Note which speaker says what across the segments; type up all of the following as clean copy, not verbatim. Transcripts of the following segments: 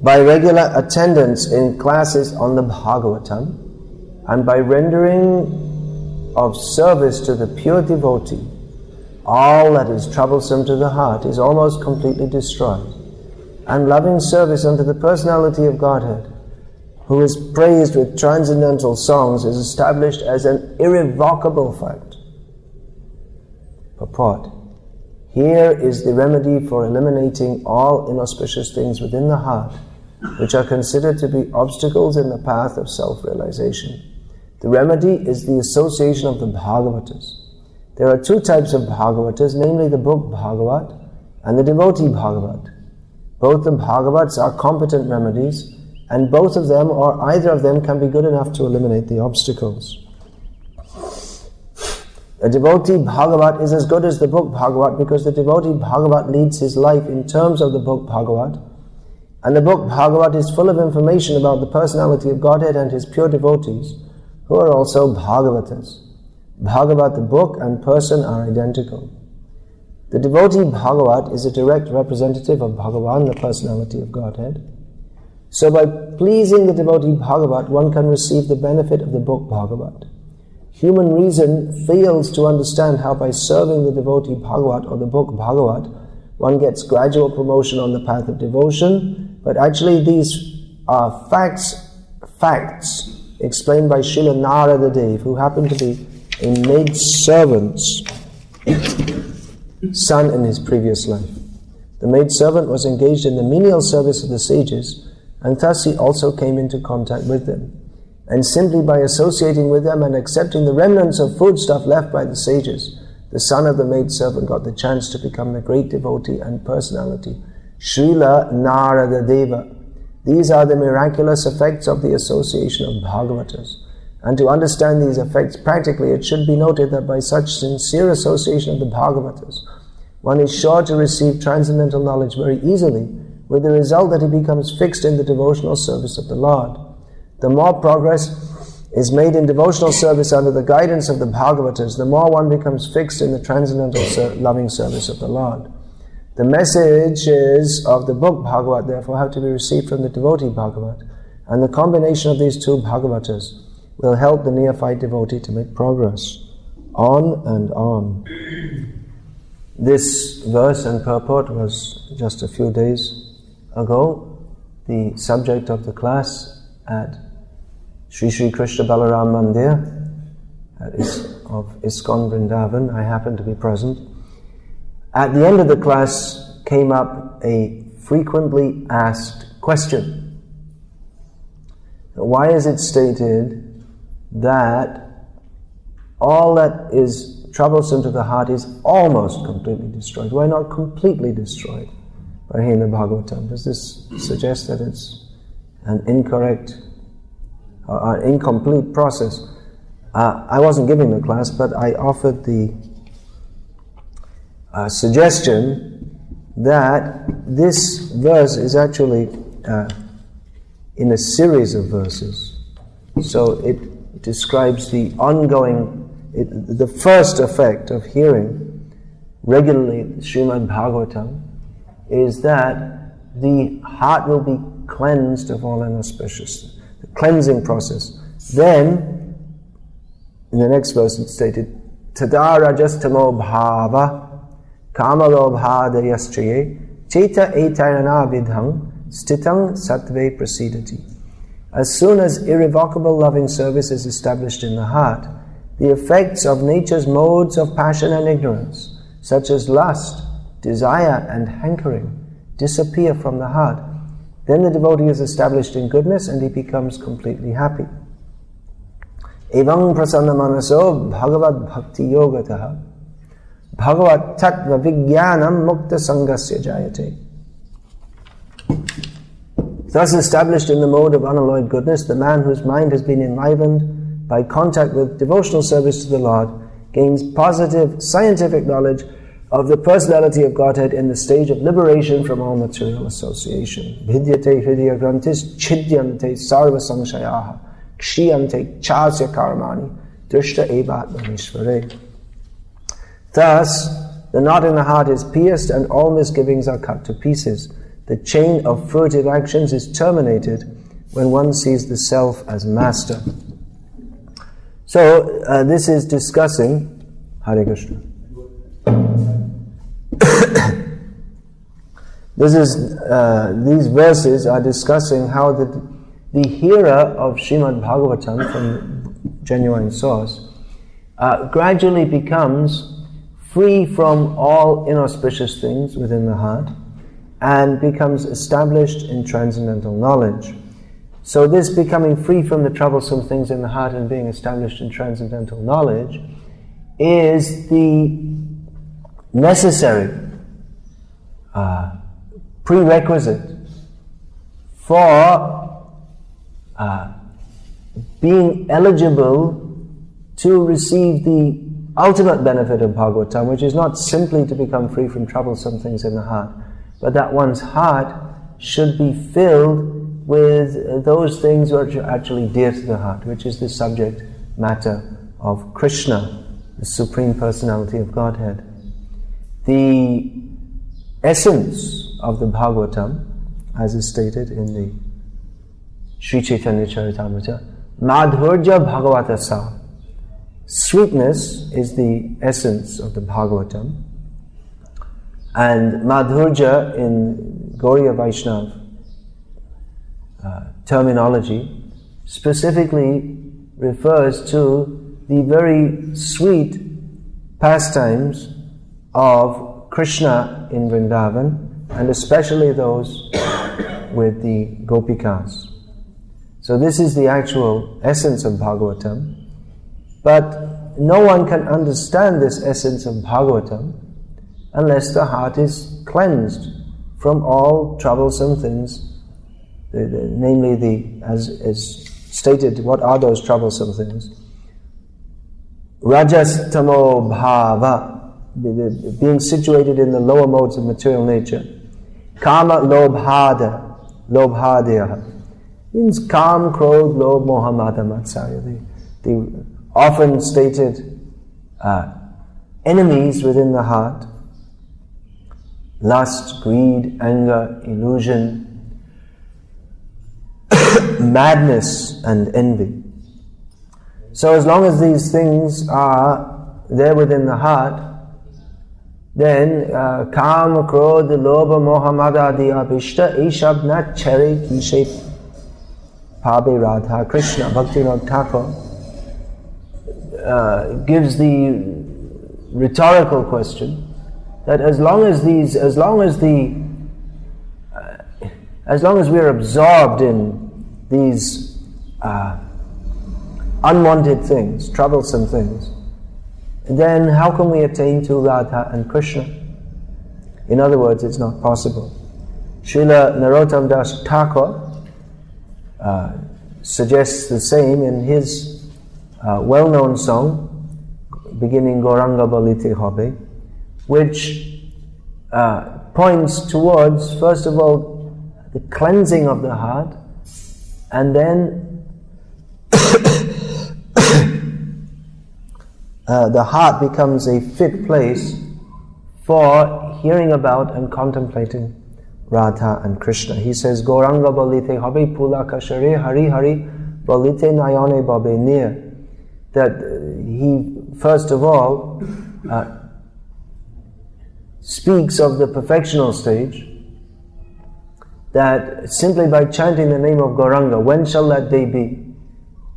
Speaker 1: By regular attendance in classes on the Bhagavatam, and by rendering of service to the pure devotee, all that is troublesome to the heart is almost completely destroyed, and loving service unto the personality of Godhead, who is praised with transcendental songs, is established as an irrevocable fact. Purport. Here is the remedy for eliminating all inauspicious things within the heart, which are considered to be obstacles in the path of self-realization. The remedy is the association of the Bhagavatas. There are two types of Bhagavatas, namely the book Bhagavat and the devotee Bhagavat. Both the Bhagavats are competent remedies, and both of them or either of them can be good enough to eliminate the obstacles. A devotee Bhagavat is as good as the book Bhagavat because the devotee Bhagavat leads his life in terms of the book Bhagavat, and the book Bhagavat is full of information about the personality of Godhead and his pure devotees, who are also Bhagavatas. Bhagavat, the book, and person are identical. The devotee Bhagavat is a direct representative of Bhagavan, the personality of Godhead. So by pleasing the devotee Bhagavat, one can receive the benefit of the book Bhagavat. Human reason fails to understand how by serving the devotee Bhagavat or the book Bhagavat, one gets gradual promotion on the path of devotion, but actually these are facts explained by Srila Narada Dev, who happened to be a maidservant's son in his previous life. The maidservant was engaged in the menial service of the sages, and thus he also came into contact with them. And simply by associating with them and accepting the remnants of foodstuff left by the sages, the son of the maidservant got the chance to become the great devotee and personality, Srila Narada Deva. These are the miraculous effects of the association of Bhagavatas. And to understand these effects practically, it should be noted that by such sincere association of the Bhagavatas, one is sure to receive transcendental knowledge very easily, with the result that he becomes fixed in the devotional service of the Lord. The more progress is made in devotional service under the guidance of the Bhagavatas, the more one becomes fixed in the transcendental loving service of the Lord. The messages of the book Bhagavat therefore have to be received from the devotee Bhagavat, and the combination of these two Bhagavatas will help the neophyte devotee to make progress on and on. This verse and purport was just a few days ago the subject of the class at Sri Sri Krishna Balaram Mandir of ISKCON Vrindavan. I happened to be present. At the end of the class came up a frequently asked question. Why is it stated that all that is troublesome to the heart is almost completely destroyed? Why not completely destroyed by hearing the Bhagavatam? Does this suggest that it's an incorrect or an incomplete process? I wasn't giving the class, but I offered the suggestion that this verse is actually in a series of verses. So it describes the ongoing, the first effect of hearing regularly Srimad Bhagavatam is that the heart will be cleansed of all inauspiciousness, the cleansing process. Then, in the next verse it's stated, Tada rajastamo bhava kamalobhadayaschaye cheta etairana vidhang stitang sattve prasidati. As soon as irrevocable loving service is established in the heart, the effects of nature's modes of passion and ignorance, such as lust, desire and hankering, disappear from the heart. Then the devotee is established in goodness and he becomes completely happy. Evam prasanna manaso bhagavad bhakti yogataha bhagavat tattva vijnanam mukta sangasya jayate. Thus established in the mode of unalloyed goodness, the man whose mind has been enlivened by contact with devotional service to the Lord gains positive scientific knowledge of the personality of Godhead in the stage of liberation from all material association. Vidyate hridaya grantis chidyante sarva sangshayaha kshiyante chasya karmani drishta evatmanishvare. Thus, the knot in the heart is pierced and all misgivings are cut to pieces. The chain of furtive actions is terminated when one sees the self as master. So, this is discussing Hare Krishna. These verses are discussing how the hearer of Srimad Bhagavatam from genuine source gradually becomes free from all inauspicious things within the heart and becomes established in transcendental knowledge. So this becoming free from the troublesome things in the heart and being established in transcendental knowledge is the necessary prerequisite for being eligible to receive the ultimate benefit of Bhagavatam, which is not simply to become free from troublesome things in the heart, but that one's heart should be filled with those things which are actually dear to the heart, which is the subject matter of Krishna, the Supreme Personality of Godhead. The essence of the Bhagavatam, as is stated in the Sri Chaitanya Charitamrita, Madhurja Bhagavata Sa. Sweetness is the essence of the Bhagavatam, and Madhurja in Gauriya Vaishnava terminology specifically refers to the very sweet pastimes of Krishna in Vrindavan, and especially those with the Gopikas. So this is the actual essence of Bhagavatam, but no one can understand this essence of Bhagavatam unless the heart is cleansed from all troublesome things, namely as stated, what are those troublesome things? Rajas tamo bhava, being situated in the lower modes of material nature. Kama lobhadya, means kam, krodh, lobh, moha, mada, matsarya, the often stated enemies within the heart: lust, greed, anger, illusion, madness and envy. So as long as these things are there within the heart, then kam, krodh, lobha, moha, mada, adi abhishta ishab na chare kishe pabe radha. Krishna, Bhaktivinoda Thakur gives the rhetorical question that as long as we are absorbed in these unwanted things, troublesome things, then how can we attain to Radha and Krishna? In other words, it's not possible. Srila Narottam Das Thakur suggests the same in his well-known song, beginning Gauranga Balite Hobe, which points towards, first of all, the cleansing of the heart, and then the heart becomes a fit place for hearing about and contemplating Radha and Krishna. He says, Gauranga Balite Hobe Pula Kashare Hari Hari Balite Nayane Babe Nir. That he, first of all, speaks of the perfectional stage, that simply by chanting the name of Gauranga, when shall that day be,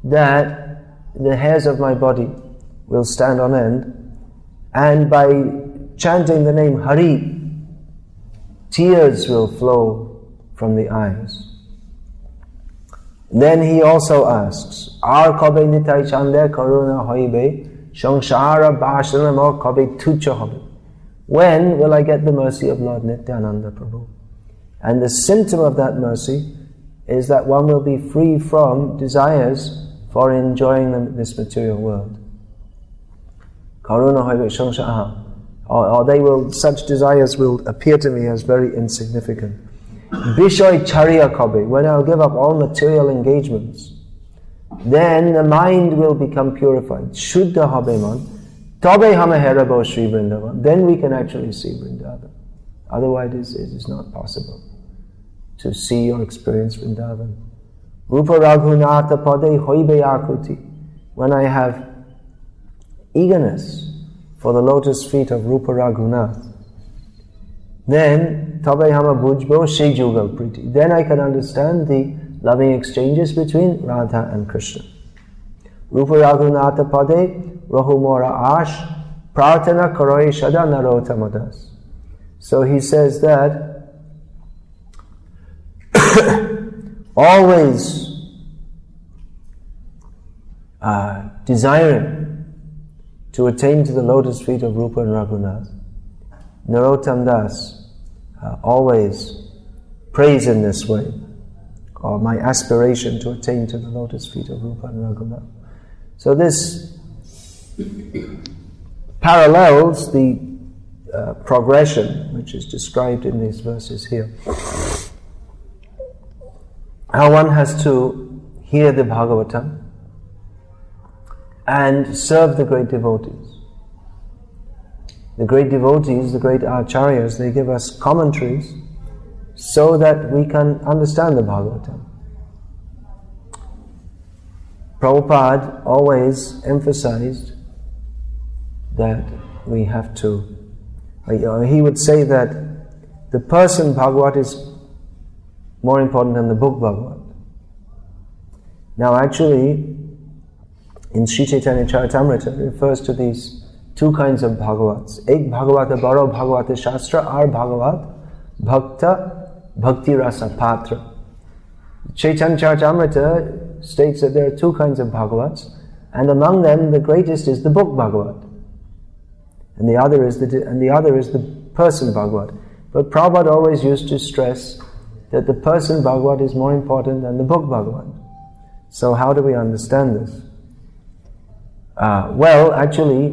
Speaker 1: that the hairs of my body will stand on end, and by chanting the name Hari, tears will flow from the eyes. Then he also asks, Ar kabe nitai chande karuna hoibe, shangshara bhashana mo kabe tucha hobe. When will I get the mercy of Lord Nityananda Prabhu? And the symptom of that mercy is that one will be free from desires for enjoying this material world. Karuna hoibe shangshara. Or such desires will appear to me as very insignificant. Bishoy charya kabe, when I'll give up all material engagements, then the mind will become purified. Shuddha habe man, tobe hame herabo Sri Vrindavan. Then we can actually see Vrindavan. Otherwise it is not possible. to see or experience Vrindavan. Rupa Raghunatha Pade Hoibe Akuti. When I have eagerness for the lotus feet of Rupa Raghunath, then Tabe Hama Bujbo Shri Jugal Priti. Then I can understand the loving exchanges between Radha and Krishna. Rupa Raghunatha Pade Rahumora Ash Prarthana Karoi Shada Narotamadas. So he says that always desiring to attain to the lotus feet of Rupa and Raghunath, Narottam Das always prays in this way, or my aspiration to attain to the lotus feet of Rupa and Raghunath. So this parallels the progression which is described in these verses here. How one has to hear the Bhagavata and serve the great devotees. The great devotees, the great acharyas, they give us commentaries so that we can understand the Bhagavata. Prabhupada always emphasized that we have to, he would say that the person Bhagavat is more important than the book Bhagavat. Now actually, in Sri Chaitanya Charitamrita, it refers to these two kinds of Bhagavats. Ek Bhagavata Baro Bhagavata Shastra Ar Bhagavat Bhakta Bhakti Rasa Patra. Chaitanya Charitamrita states that there are two kinds of Bhagavats, and among them the greatest is the book Bhagavat, and the other is the person Bhagavat. But Prabhupada always used to stress that the person Bhagavat is more important than the book Bhagavat. So how do we understand this? Well, actually,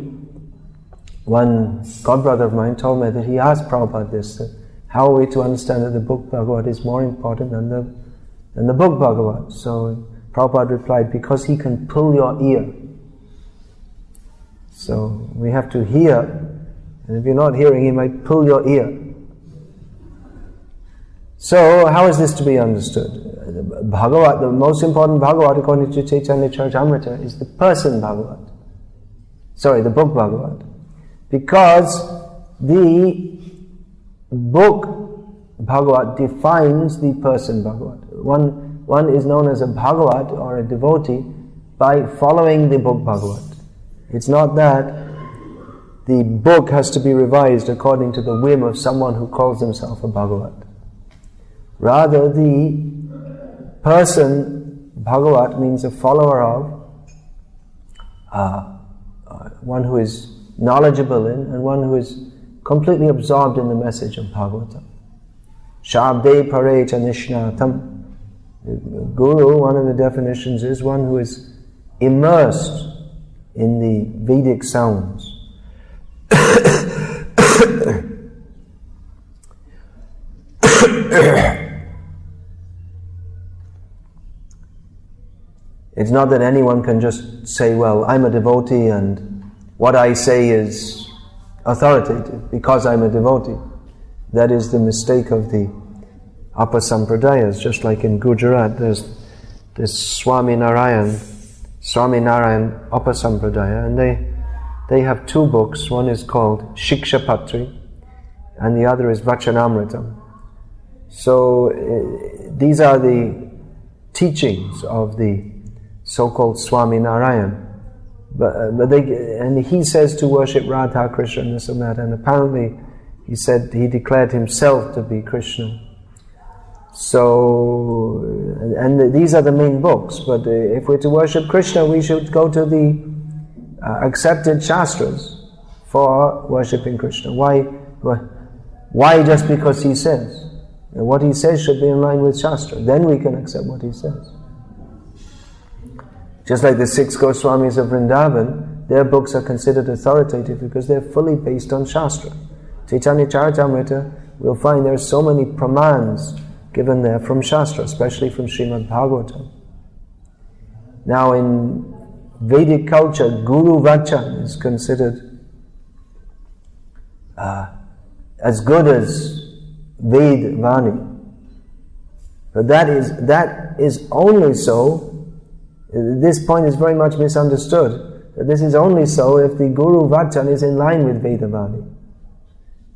Speaker 1: one godbrother of mine told me that he asked Prabhupada this, that how are we to understand that the book Bhagavat is more important than the book Bhagavat? So Prabhupada replied, because he can pull your ear. So we have to hear, and if you're not hearing, he might pull your ear. So how is this to be understood? Bhagavat, the most important Bhagavat according to Chaitanya Charitamrita is the person Bhagavat. The book Bhagavat. Because the book Bhagavat defines the person Bhagavat. One is known as a Bhagavat or a devotee by following the book Bhagavat. It's not that the book has to be revised according to the whim of someone who calls himself a Bhagavat. Rather, the person Bhagavat means a follower of, one who is knowledgeable in, and one who is completely absorbed in the message of Bhagavata. Shabde pare cha nishnatam. Guru, one of the definitions is one who is immersed in the Vedic sounds. It's not that anyone can just say, well, I'm a devotee and what I say is authoritative because I'm a devotee. That is the mistake of the upper sampradayas. Just like in Gujarat, there's this Swami Narayan upper sampradaya, and they have two books. One is called Shiksha Patri and the other is Vachanamritam. So these are the teachings of the so-called Swami Narayan. And he says to worship Radha, Krishna, and this and that, and apparently he said he declared himself to be Krishna. So, and these are the main books, but if we're to worship Krishna, we should go to the accepted Shastras for worshipping Krishna. Why just because he says? What he says should be in line with Shastra. Then we can accept what he says. Just like the 6 Goswamis of Vrindavan, their books are considered authoritative because they're fully based on Shastra. Chaitanya Charitamrita, we'll find there are so many pramans given there from Shastra, especially from Srimad Bhagavatam. Now in Vedic culture, Guru Vachan is considered as good as Ved Vani. But that is only so, this point is very much misunderstood, that this is only so if the Guru Vachan is in line with Vedavani.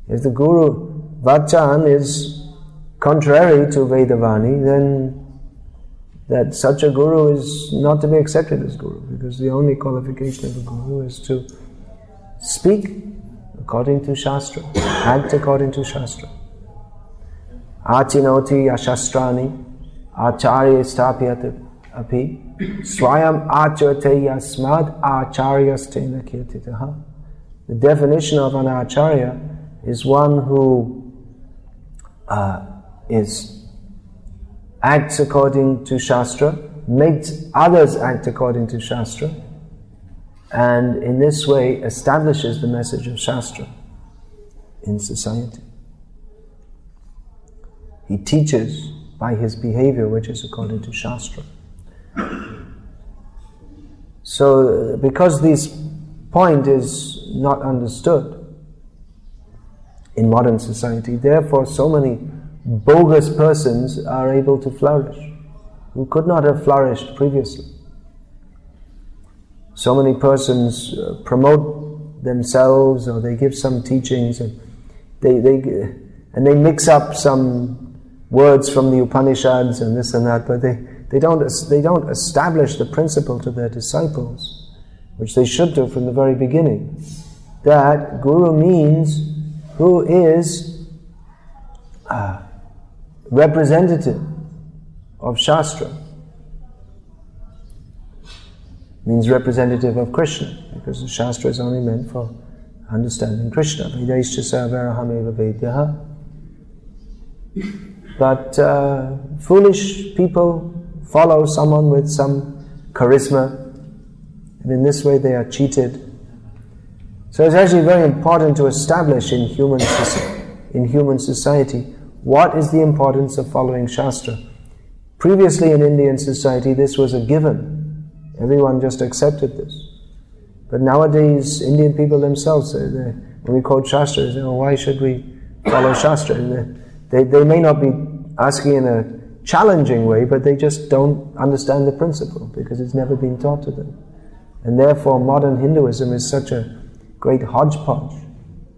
Speaker 1: If the Guru Vachan is contrary to Vedavani, then that such a Guru is not to be accepted as Guru, because the only qualification of a Guru is to speak according to Shastra, act according to Shastra. Achinoti ashastrani acharya stapyat api swayam acharate yasmad acharyastena kirtitaha. The definition of an acharya is one who acts according to Shastra, makes others act according to Shastra, and in this way establishes the message of Shastra in society. He teaches by his behavior which is according to Shastra. So, because this point is not understood in modern society, therefore so many bogus persons are able to flourish, who could not have flourished previously. So many persons promote themselves, or they give some teachings, and they mix up some words from the Upanishads and this and that, but they don't establish the principle to their disciples, which they should do from the very beginning. That Guru means who is representative of Shastra. Means representative of Krishna, because the Shastra is only meant for understanding Krishna. Vedaischa savaraham eva vedyaha. But foolish people follow someone with some charisma, and in this way they are cheated. So it's actually very important to establish in human society what is the importance of following Shastra. Previously in Indian society this was a given. Everyone just accepted this. But nowadays Indian people themselves, when we quote Shastra, they say, oh, why should we follow Shastra? They may not be asking in a challenging way, but they just don't understand the principle because it's never been taught to them. And therefore modern Hinduism is such a great hodgepodge,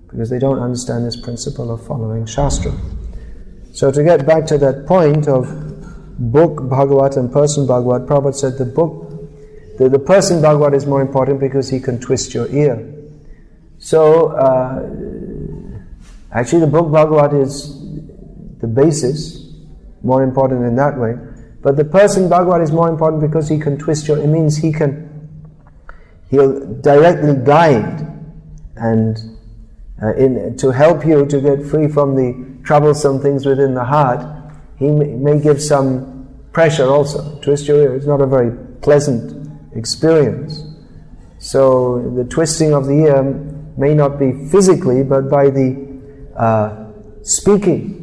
Speaker 1: because they don't understand this principle of following Shastra. So to get back to that point of book Bhagavata and person Bhagavata, Prabhupada said the person Bhagavata is more important because he can twist your ear. So actually the book Bhagavata is the basis, more important in that way. But the person Bhagavata is more important because he can twist your, it means he'll directly guide and to help you to get free from the troublesome things within the heart. He may give some pressure also. Twist your ear, it's not a very pleasant experience. So the twisting of the ear may not be physically, but by the speaking.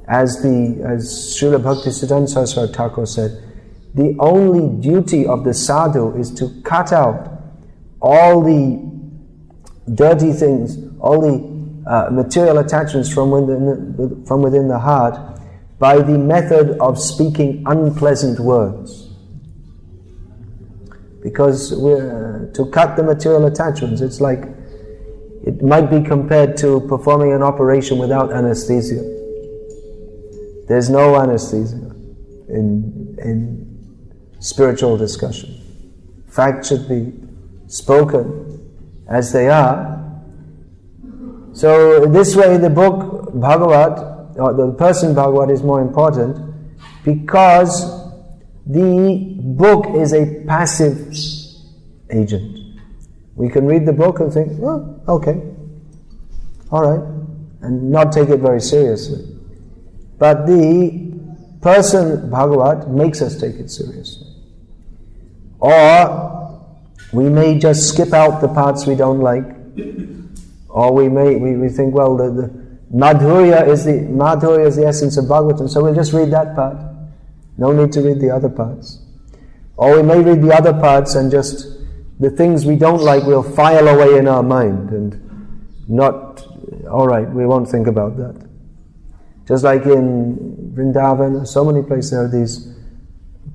Speaker 1: As Srila Bhaktisiddhanta Saraswati Thakur said, the only duty of the sadhu is to cut out all the dirty things, all the material attachments from within the heart by the method of speaking unpleasant words. Because to cut the material attachments, it's like, it might be compared to performing an operation without anesthesia. There's no anesthesia in spiritual discussion. Facts should be spoken as they are. So this way the book Bhagavat, or the person Bhagavat, is more important because the book is a passive agent. We can read the book and think, oh, okay, alright, and not take it very seriously. But the person Bhagavat makes us take it seriously. Or we may just skip out the parts we don't like, or we think, well, the Madhurya is the essence of Bhagavatam, so we'll just read that part. No need to read the other parts. Or we may read the other parts and just the things we don't like will file away in our mind and not, alright, we won't think about that. Just like in Vrindavan, so many places there are these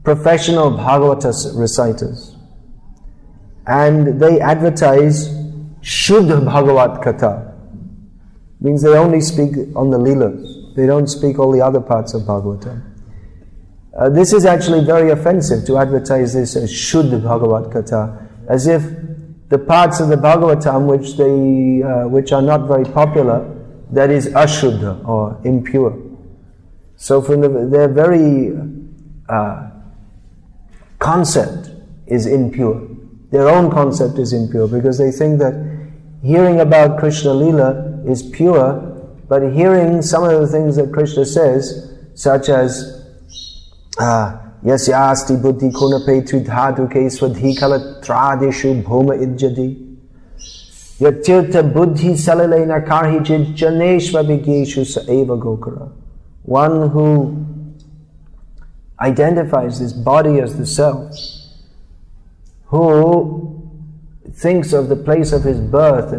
Speaker 1: professional Bhagavata reciters. And they advertise Shuddha Bhagavat Katha. Means they only speak on the Leelas. They don't speak all the other parts of Bhagavatam. This is actually very offensive to advertise this as Shuddha Bhagavat Katha, as if the parts of the Bhagavatam which are not very popular, that is Ashuddha or impure. So from their very concept is impure. Their own concept is impure because they think that hearing about Krishna Leela is pure, but hearing some of the things that Krishna says, such as Yasya asti buddhi kunape tridhaduke swadhikala tradishu bhoma idjadi Yatirtha buddhi salalena karhijid janeshva vigeshu saeva gokara. One who identifies this body as the self, who thinks of the place of his birth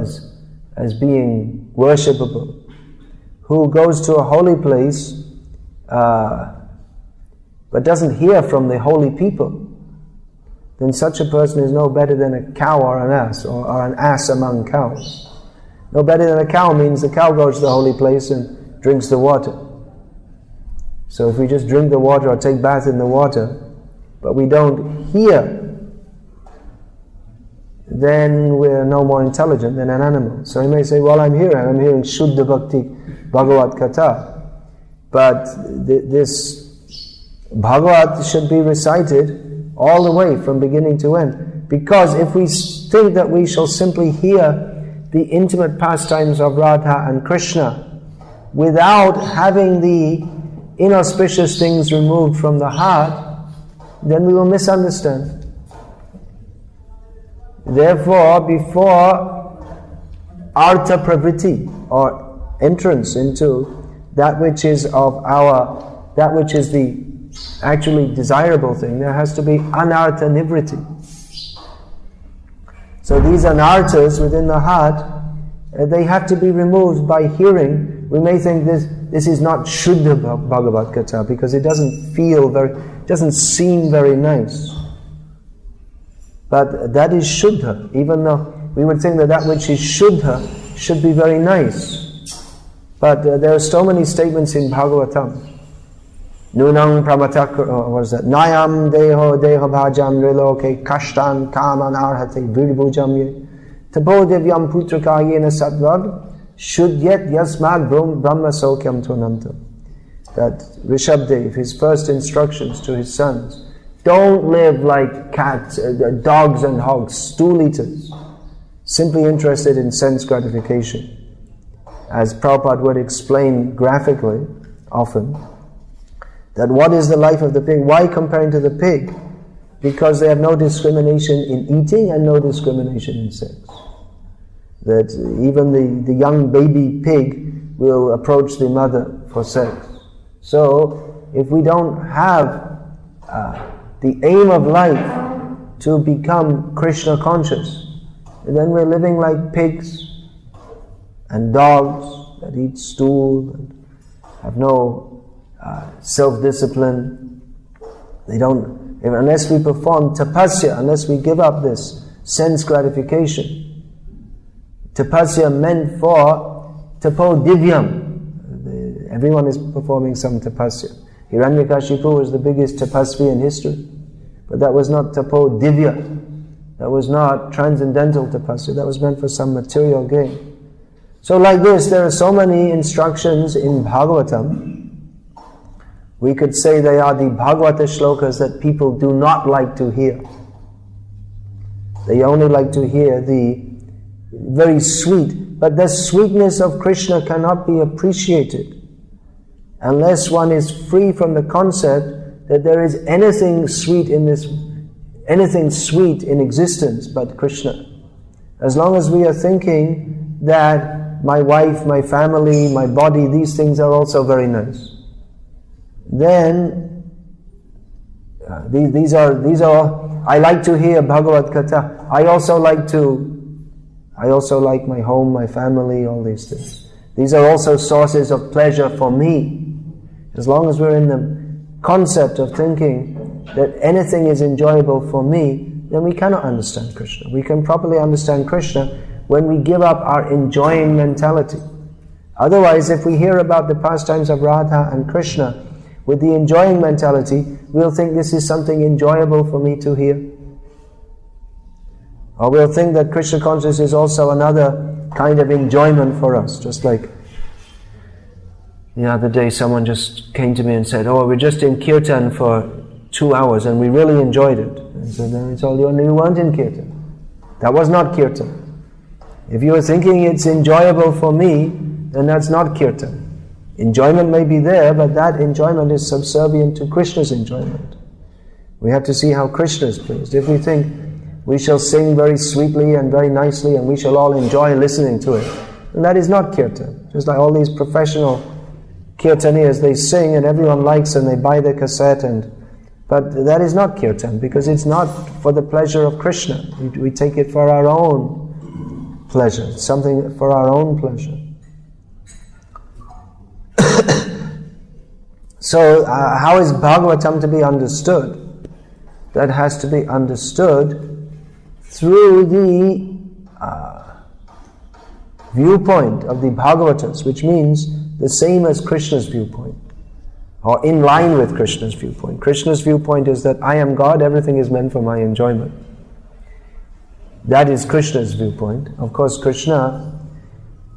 Speaker 1: as being worshipable, who goes to a holy place but doesn't hear from the holy people, then such a person is no better than a cow or an ass, or an ass among cows. No better than a cow means the cow goes to the holy place and drinks the water. So if we just drink the water or take bath in the water, but we don't hear, then we're no more intelligent than an animal. So you may say, well, I'm hearing Shuddha Bhakti Bhagavat Katha. But this Bhagavat should be recited all the way from beginning to end. Because if we think that we shall simply hear the intimate pastimes of Radha and Krishna without having the inauspicious things removed from the heart, then we will misunderstand. Therefore, before artha pravritti, or entrance into that which is the actually desirable thing, there has to be anartha nivritti. So these anarthas within the heart, they have to be removed by hearing. We may think this is not Shuddha Bhagavat Katha because it doesn't seem very nice. But that is Shuddha, even though we would think that which is Shuddha should be very nice. But there are so many statements in Bhagavatam. Nunang pramatak, what is that? Nayam deho bhajam riloke kashtan kaman arhate virbhujamye tabo devyam putraka yena satvad shudyet yasmad brahma sokyam tunantam. That Rishabdev, his first instructions to his sons, don't live like cats, dogs and hogs, stool eaters, simply interested in sense gratification. As Prabhupada would explain graphically, often, that what is the life of the pig? Why comparing to the pig? Because they have no discrimination in eating and no discrimination in sex. That even the young baby pig will approach the mother for sex. So, if we don't have the aim of life to become Krishna conscious, then we're living like pigs and dogs that eat stool and have no self-discipline. They don't, unless we perform tapasya, unless we give up this sense gratification. Tapasya meant for tapo divyam. Everyone is performing some tapasya. Hiranyakashipu was the biggest tapasvi in history, but that was not tapo divya. That was not transcendental tapasya. That was meant for some material gain. So like this, there are so many instructions in Bhagavatam. We could say they are the Bhagavata shlokas that people do not like to hear. They only like to hear the very sweet, but the sweetness of Krishna cannot be appreciated unless one is free from the concept that there is anything sweet in existence but Krishna. As long as we are thinking that my wife, my family, my body, these things are also very nice, then these are. I like to hear Bhagavad Katha. I also like my home, my family, all these things. These are also sources of pleasure for me. As long as we're in the concept of thinking that anything is enjoyable for me, then we cannot understand Krishna. We can properly understand Krishna when we give up our enjoying mentality. Otherwise, if we hear about the pastimes of Radha and Krishna with the enjoying mentality, we'll think this is something enjoyable for me to hear. Or we'll think that Krishna consciousness is also another kind of enjoyment for us. Just like the other day someone just came to me and said, oh, we're just in Kirtan for 2 hours and we really enjoyed it. And so then I told you, you weren't in Kirtan. That was not Kirtan. If you are thinking it's enjoyable for me, then that's not Kirtan. Enjoyment may be there, but that enjoyment is subservient to Krishna's enjoyment. We have to see how Krishna is pleased. If we think we shall sing very sweetly and very nicely and we shall all enjoy listening to it, then that is not Kirtan. Just like all these professional Kirtanias, they sing and everyone likes and they buy the cassette, but that is not Kirtan, because it's not for the pleasure of Krishna. We take it for our own pleasure, something for our own pleasure. So how is Bhagavatam to be understood? That has to be understood through the viewpoint of the Bhagavatas, which means the same as Krishna's viewpoint, or in line with Krishna's viewpoint. Krishna's viewpoint is that I am God, everything is meant for my enjoyment. That is Krishna's viewpoint. Of course, Krishna,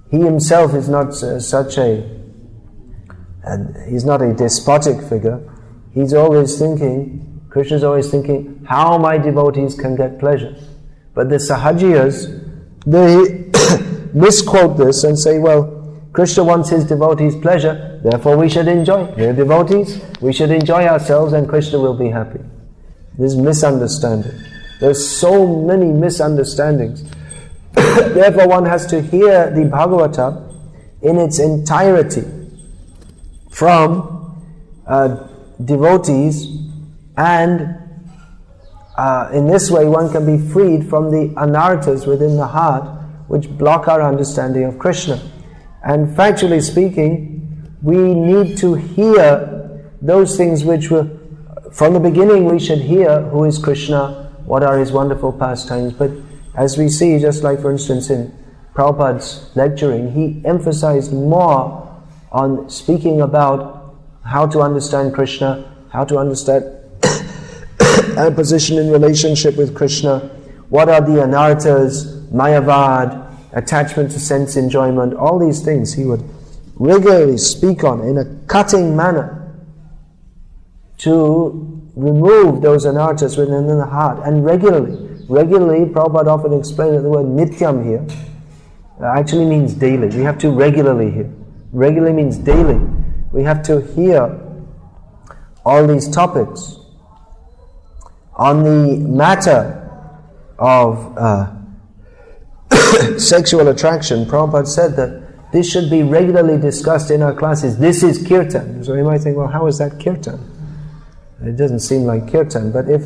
Speaker 1: he himself is not he's not a despotic figure. He's always thinking, Krishna's always thinking, how my devotees can get pleasure. But the Sahajiyas, they misquote this and say, well, Krishna wants his devotees' pleasure, therefore we should enjoy. We're devotees, we should enjoy ourselves and Krishna will be happy. This is misunderstanding. There's so many misunderstandings. Therefore one has to hear the Bhagavata in its entirety from devotees, and in this way one can be freed from the anarthas within the heart which block our understanding of Krishna. And factually speaking, we need to hear those things which were, from the beginning we should hear who is Krishna, what are his wonderful pastimes. But as we see, just like for instance in Prabhupada's lecturing, he emphasized more on speaking about how to understand Krishna, how to understand our position in relationship with Krishna, what are the anarthas, mayavad, attachment to sense enjoyment, all these things he would regularly speak on in a cutting manner to remove those anarthas within the heart. And regularly, Prabhupada often explained that the word nityam here actually means daily. We have to regularly hear. Regularly means daily. We have to hear all these topics. On the matter of sexual attraction, Prabhupada said that this should be regularly discussed in our classes. This is Kirtan. So you might think, well, how is that Kirtan? It doesn't seem like Kirtan, but if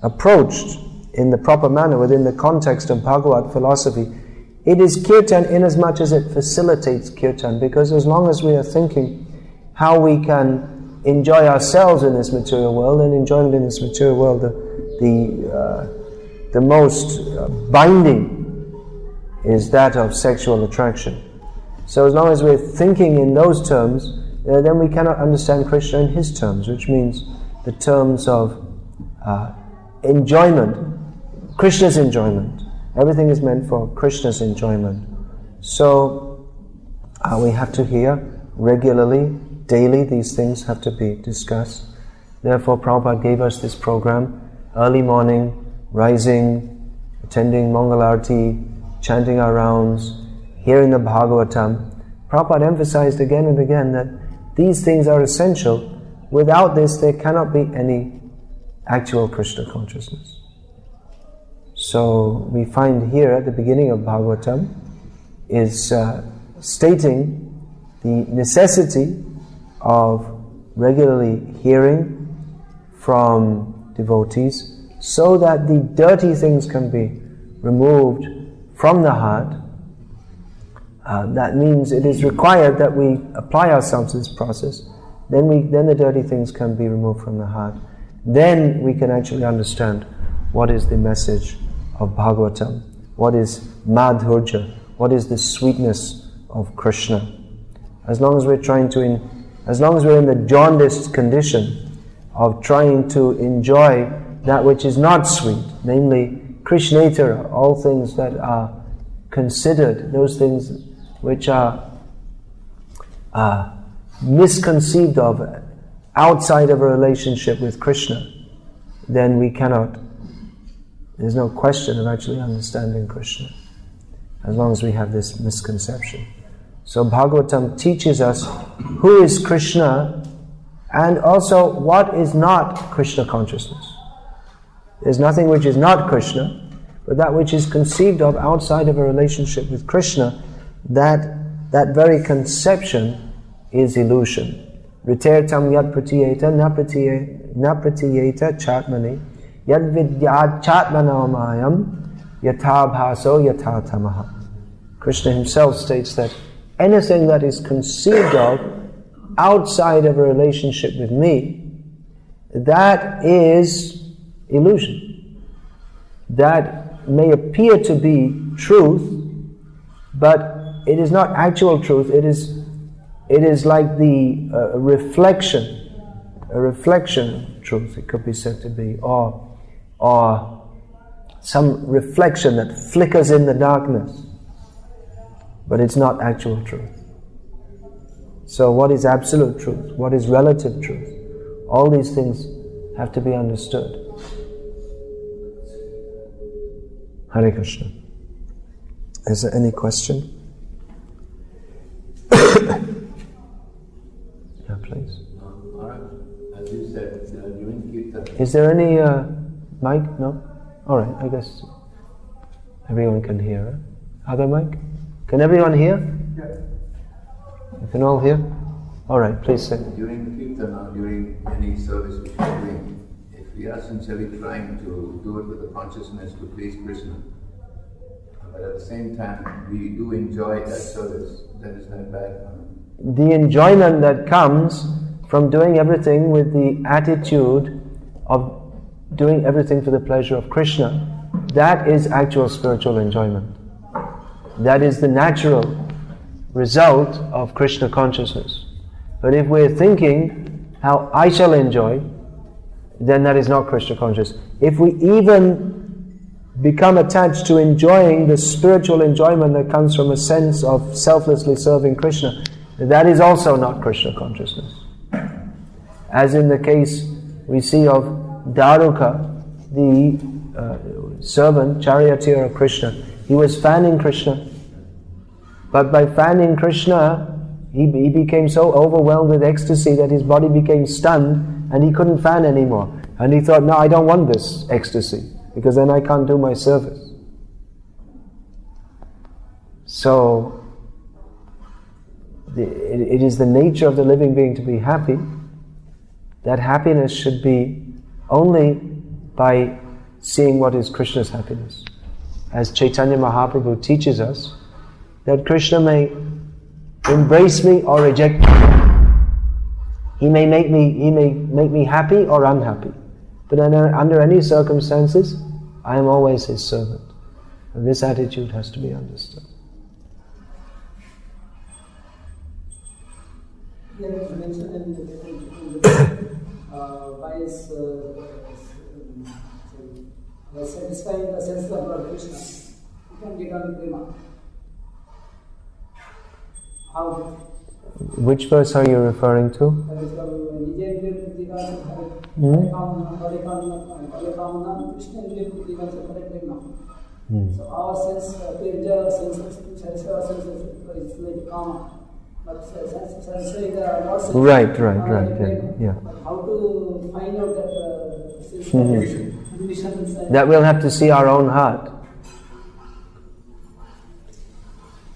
Speaker 1: approached in the proper manner within the context of Bhagavad philosophy, it is Kirtan inasmuch as it facilitates Kirtan, because as long as we are thinking how we can enjoy ourselves in this material world, and enjoyment in this material world, the most binding is that of sexual attraction. So as long as we're thinking in those terms, then we cannot understand Krishna in his terms, which means the terms of enjoyment, Krishna's enjoyment. Everything is meant for Krishna's enjoyment. So we have to hear regularly, daily, these things have to be discussed. Therefore Prabhupada gave us this program, early morning, rising, attending Mangalarti, chanting our rounds, hearing the Bhagavatam. Prabhupada emphasized again and again that these things are essential. Without this, there cannot be any actual Krishna consciousness. So we find here at the beginning of Bhagavatam is stating the necessity of regularly hearing from devotees so that the dirty things can be removed from the heart, that means it is required that we apply ourselves to this process. Then the dirty things can be removed from the heart. Then we can actually understand what is the message of Bhagavatam, what is madhurja, what is the sweetness of Krishna. As long as we're in the jaundiced condition of trying to enjoy that which is not sweet, namely Krishnetara, all things that are considered, those things which are misconceived of outside of a relationship with Krishna, then we cannot, there's no question of actually understanding Krishna, as long as we have this misconception. So Bhagavatam teaches us who is Krishna and also what is not Krishna consciousness. There's nothing which is not Krishna, but that which is conceived of outside of a relationship with Krishna, that very conception is illusion. Ritirtam yad pratiyeta na pratiyeta chatmani yad vidyat chatmanamayam yatha bhaso yatha tamaha. Krishna himself states that anything that is conceived of outside of a relationship with me, that is illusion. That may appear to be truth, but it is not actual truth. It is like the reflection of truth, it could be said to be, or some reflection that flickers in the darkness, but it's not actual truth. So what is absolute truth? What is relative truth? All these things have to be understood. Hare Krishna. Is there any question? Yeah, please.
Speaker 2: As you said, during Kirtan.
Speaker 1: Is there any mic? No? Alright, I guess everyone can hear. Right? Other mic? Can everyone hear?
Speaker 2: Yeah.
Speaker 1: You can all hear? Alright, please say.
Speaker 2: During Kirtan or during any service which we are doing, if we are sincerely trying to do it with the consciousness to please Krishna, but at the same time we do enjoy that service, that is not bad.
Speaker 1: The enjoyment that comes from doing everything with the attitude of doing everything for the pleasure of Krishna, that is actual spiritual enjoyment. That is the natural result of Krishna consciousness. But if we're thinking how I shall enjoy, then that is not Krishna consciousness. If we even become attached to enjoying the spiritual enjoyment that comes from a sense of selflessly serving Krishna, that is also not Krishna consciousness. As in the case we see of Daruka, the servant, charioteer of Krishna. He was fanning Krishna, but by fanning Krishna, he became so overwhelmed with ecstasy that his body became stunned and he couldn't fan anymore. And he thought, no, I don't want this ecstasy, because then I can't do my service. So, it is the nature of the living being to be happy. That happiness should be only by seeing what is Krishna's happiness. As Chaitanya Mahaprabhu teaches us, that Krishna may embrace me or reject me. He may make me happy or unhappy. But under any circumstances, I am always his servant. And this attitude has to be understood.
Speaker 3: You mentioned by satisfying the sense of Lord Krishna, you can get on prema. How?
Speaker 1: Which verse are you referring to?
Speaker 3: So our sense, pleasure, sense, satisfy our senses is like karma. But satisfying the Lord's sense.
Speaker 1: Right, yeah.
Speaker 3: How to find out that conditions?
Speaker 1: That we'll have to see our own heart.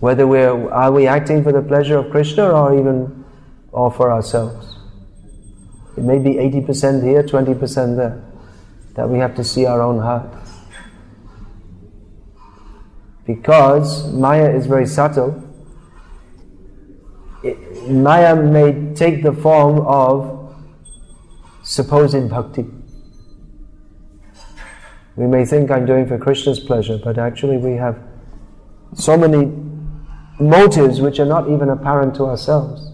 Speaker 1: Whether are we acting for the pleasure of Krishna or for ourselves. It may be 80% here, 20% there. That we have to see our own heart. Because Maya is very subtle, Maya may take the form of supposed bhakti. We may think I'm doing for Krishna's pleasure, but actually we have so many motives which are not even apparent to ourselves.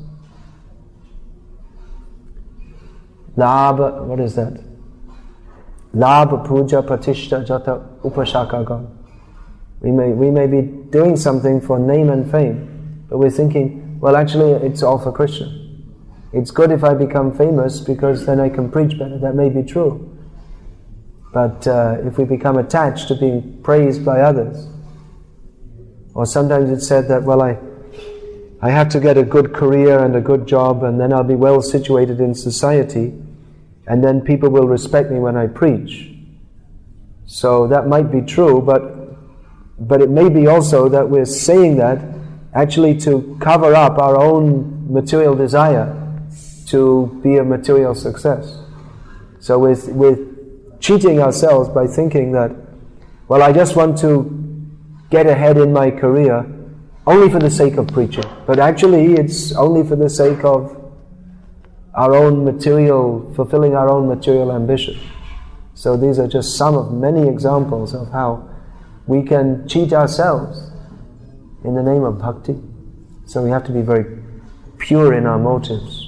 Speaker 1: Labha, what is that? Labha puja patishta jata upashakagam. We may be doing something for name and fame, but we're thinking, well, actually it's all for Krishna. It's good if I become famous because then I can preach better. That may be true. But if we become attached to being praised by others, or sometimes it's said that, well, I have to get a good career and a good job, and then I'll be well situated in society, and then people will respect me when I preach. So that might be true, but it may be also that we're saying that actually to cover up our own material desire to be a material success. So we're cheating ourselves by thinking that, well, I just want to get ahead in my career only for the sake of preaching. But actually it's only for the sake of our own material, fulfilling our own material ambition. So these are just some of many examples of how we can cheat ourselves in the name of bhakti. So we have to be very pure in our motives.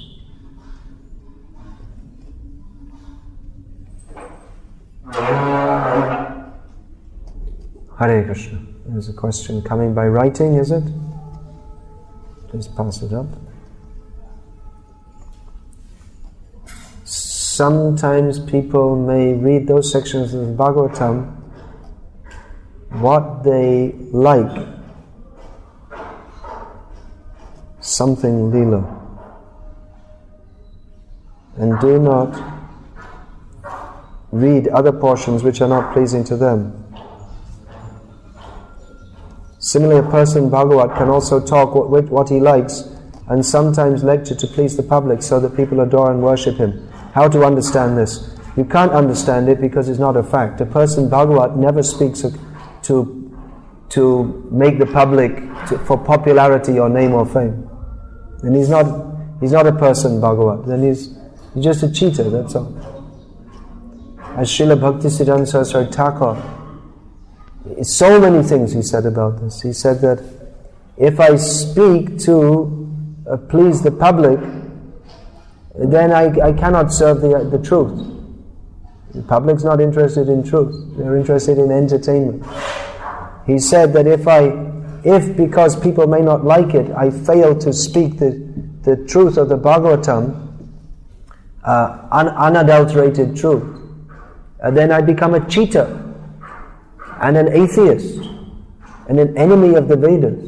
Speaker 1: Hare Krishna. There's a question coming by writing, is it? Please pass it up. Sometimes people may read those sections of the Bhagavatam what they like, something lila, and do not read other portions which are not pleasing to them. Similarly, a person Bhagavat can also talk what he likes and sometimes lecture to please the public so that people adore and worship him. How to understand this? You can't understand it because it's not a fact. A person Bhagavat never speaks to make the public for popularity or name or fame. And he's not a person Bhagavat. Then he's just a cheater, that's all. As Srila Bhaktisiddhanta Saraswati Thakur, so many things he said about this. He said that if I speak to please the public, then I cannot serve the truth. The public's not interested in truth. They're interested in entertainment. He said that if because people may not like it, I fail to speak the truth of the Bhagavatam, unadulterated truth, then I become a cheater and an atheist and an enemy of the Vedas.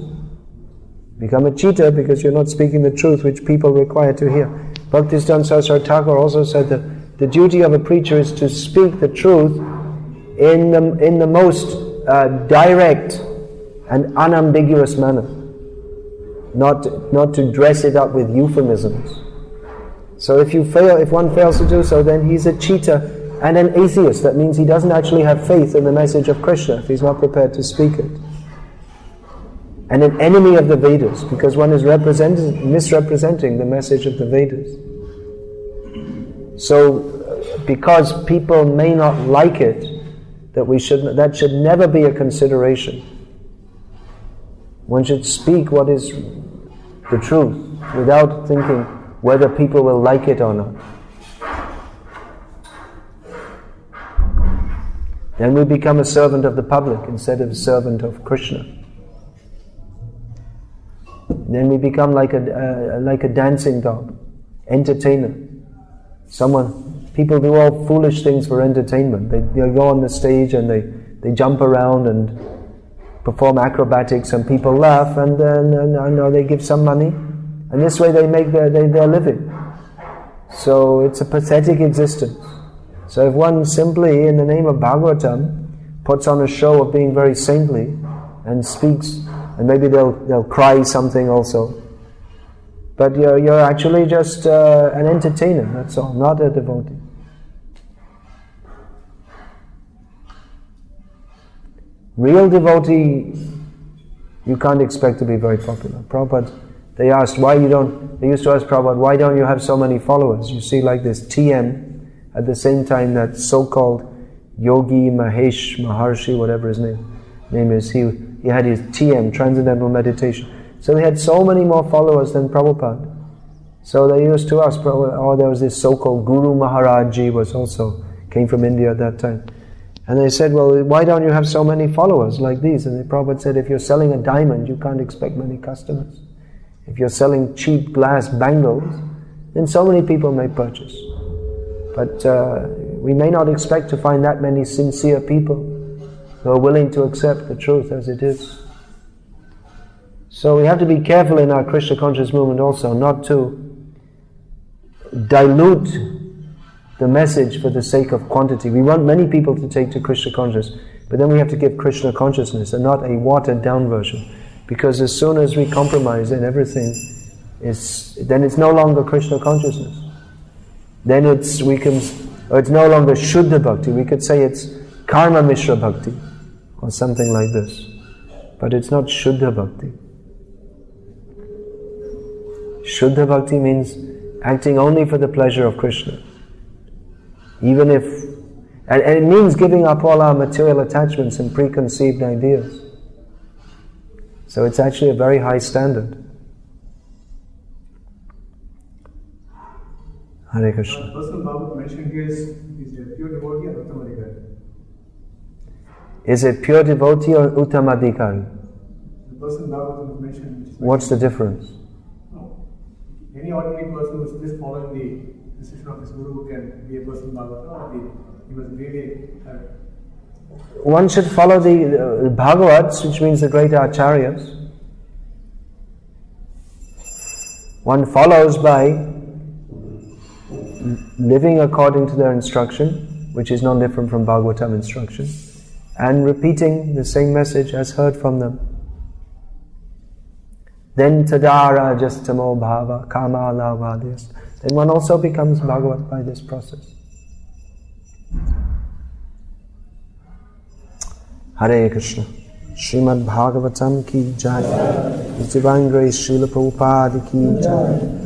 Speaker 1: Become a cheater because you're not speaking the truth which people require to hear. Bhaktisiddhanta Saraswati Thakur also said that the duty of a preacher is to speak the truth in the most direct and unambiguous manner, not to dress it up with euphemisms. So if one fails to do so, then he's a cheater and an atheist. That means he doesn't actually have faith in the message of Krishna if he's not prepared to speak it. And an enemy of the Vedas, because one is misrepresenting the message of the Vedas. So, because people may not like it, that should never be a consideration. One should speak what is the truth without thinking whether people will like it or not. Then we become a servant of the public instead of a servant of Krishna. Then we become like a dancing dog, entertainer. People do all foolish things for entertainment. They go on the stage and they jump around and perform acrobatics, and people laugh, and then they give some money, and this way they make their living. So it's a pathetic existence. So if one simply, in the name of Bhagavatam, puts on a show of being very saintly and speaks, and maybe they'll cry something also, but you're actually just an entertainer, that's all, not a devotee. Real devotee, you can't expect to be very popular. Prabhupada They asked, they used to ask Prabhupada, why don't you have so many followers? You see, like this TM, at the same time that so-called Yogi Mahesh Maharshi, whatever his name is, he had his TM, Transcendental Meditation. So they had so many more followers than Prabhupada. So they used to ask Prabhupada, there was this so-called Guru Maharajji came from India at that time. And they said, well, why don't you have so many followers like these? And the Prabhupada said, if you're selling a diamond, you can't expect many customers. If you're selling cheap glass bangles, then so many people may purchase. But we may not expect to find that many sincere people who are willing to accept the truth as it is. So we have to be careful in our Krishna conscious movement also, not to dilute the message for the sake of quantity. We want many people to take to Krishna consciousness, but then we have to give Krishna consciousness and not a watered down version. Because as soon as we compromise, then everything then it's no longer Krishna consciousness. Then it's no longer Shuddha Bhakti. We could say it's Karma Mishra Bhakti, or something like this. But it's not Shuddha Bhakti. Shuddha Bhakti means acting only for the pleasure of Krishna. And it means giving up all our material attachments and preconceived ideas. So it's actually a very high standard. Hare Krishna.
Speaker 4: The person Bhagavad mentioned here is a pure devotee or Uttamadikari?
Speaker 1: Is it pure devotee or Uttamadikari?
Speaker 4: The person Bhagavad mentioned.
Speaker 1: What's the difference?
Speaker 4: No. Any ordinary person who is just following the decision of his guru can be a person Bhagavad, or he must really have.
Speaker 1: One should follow the Bhagavats, which means the great Acharyas. One follows by living according to their instruction, which is no different from Bhagavatam instruction, and repeating the same message as heard from them. Then tadara justamo bhava kama lavadhyas. Then one also becomes Bhagavat by this process. Hare Krishna. Srimad Bhagavatam ki jai. Divine Grace Srila Prabhupada ki jai.